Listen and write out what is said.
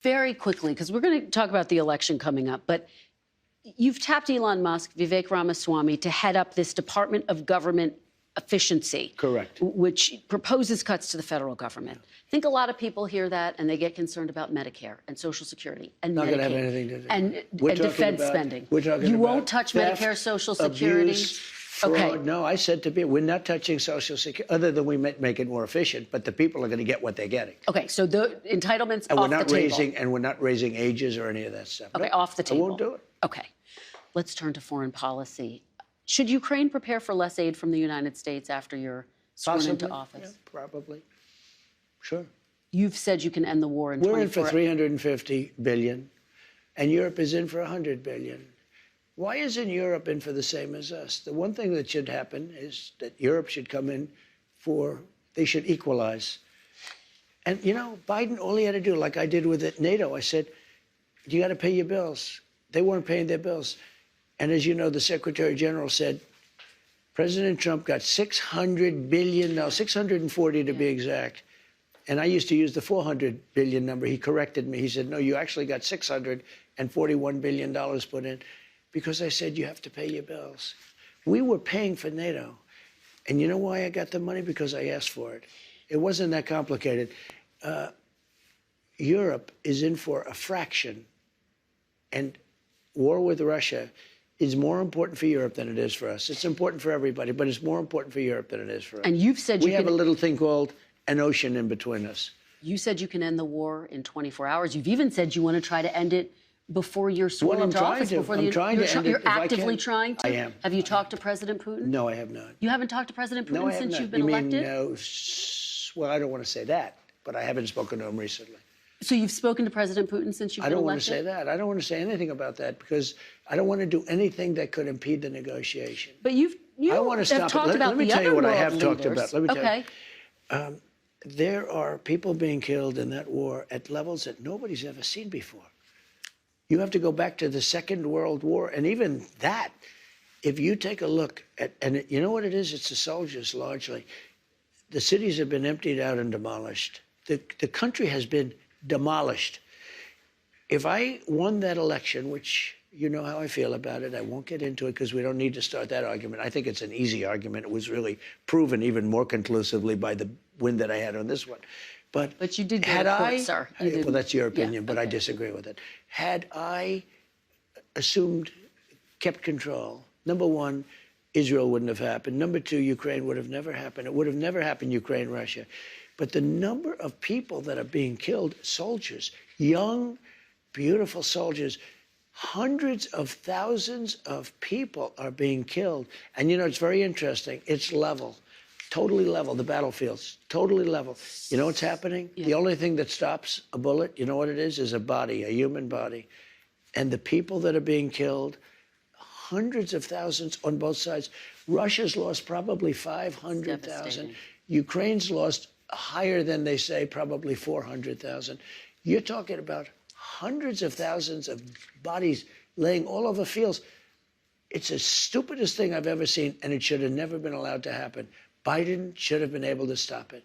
Very quickly, because we're going to talk about the election coming up, but you've tapped Elon Musk, Vivek Ramaswamy, to head up this Department of Government Efficiency. Correct. Which proposes cuts to the federal government. I think a lot of people hear that and they get concerned about Medicare and Social Security and Not Medicaid going to have anything to do. and defense spending. We're talking you about won't touch theft, Medicare, Social Security. Abuse, fraud. Okay. No, I said to people, we're not touching Social Security, other than we make it more efficient. But the people are going to get what they're getting. Okay, so the entitlements and off we're not the raising, table. And we're not raising ages or any of that stuff. Okay, no, off the table. I won't do it. Okay, let's turn to foreign policy. Should Ukraine prepare for less aid from the United States after you're sworn into office? Yeah, probably. Sure. You've said you can end the war in 24 We're in for $350 billion, and Europe is in for $100 billion. Why isn't Europe in for the same as us? The one thing that should happen is that Europe should come in they should equalize. And, you know, Biden, all he had to do, like I did with NATO, I said, you got to pay your bills. They weren't paying their bills. And as you know, the Secretary General said, President Trump got $600 billion, no, 640 to be exact. And I used to use the 400 billion number. He corrected me. He said, no, you actually got $641 billion put in, because I said you have to pay your bills. We were paying for NATO. And you know why I got the money? Because I asked for it. It wasn't that complicated. Europe is in for a fraction. And war with Russia is more important for Europe than it is for us. It's important for everybody, but it's more important for Europe than it is for us. And you've said we have a little thing called an ocean in between us. You said you can end the war in 24 hours. You've even said you want to try to end it before you're sworn into office. You're actively trying to? I am. Have you talked to President Putin? No, I have not. You haven't talked to President Putin no, I have since not. you've been elected? No. Well, I don't want to say that, but I haven't spoken to him recently. So you've spoken to President Putin since you've been elected? I don't want to say that. I don't want to say anything about that, because I don't want to do anything that could impede the negotiation. But you I want to stop talked it. about Let me the tell you other what I world have talked leaders. about. Let me tell okay. you. There are people being killed in that war at levels that nobody's ever seen before. You have to go back to the Second World War, and even that, if you take a look at, and you know what it is? It's the soldiers largely. The cities have been emptied out and demolished. The country has been demolished. If I won that election, which you know how I feel about it, I won't get into it because we don't need to start that argument. I think it's an easy argument. It was really proven even more conclusively by the win that I had on this one. But you did go to court, sir. Well, that's your opinion, yeah, but okay. I disagree with it. Had I kept control, number one, Israel wouldn't have happened. Number two, Ukraine would have never happened. It would have never happened, Ukraine, Russia. But the number of people that are being killed, soldiers, young, beautiful soldiers, hundreds of thousands of people are being killed. And, you know, it's very interesting. It's level, totally level, the battlefields, totally level. You know what's happening? Yeah. The only thing that stops a bullet, you know what it is a body, a human body. And the people that are being killed, hundreds of thousands on both sides. Russia's lost probably 500,000. Ukraine's lost higher than they say, probably 400,000. You're talking about hundreds of thousands of bodies laying all over fields. It's the stupidest thing I've ever seen, and it should have never been allowed to happen. Biden should have been able to stop it.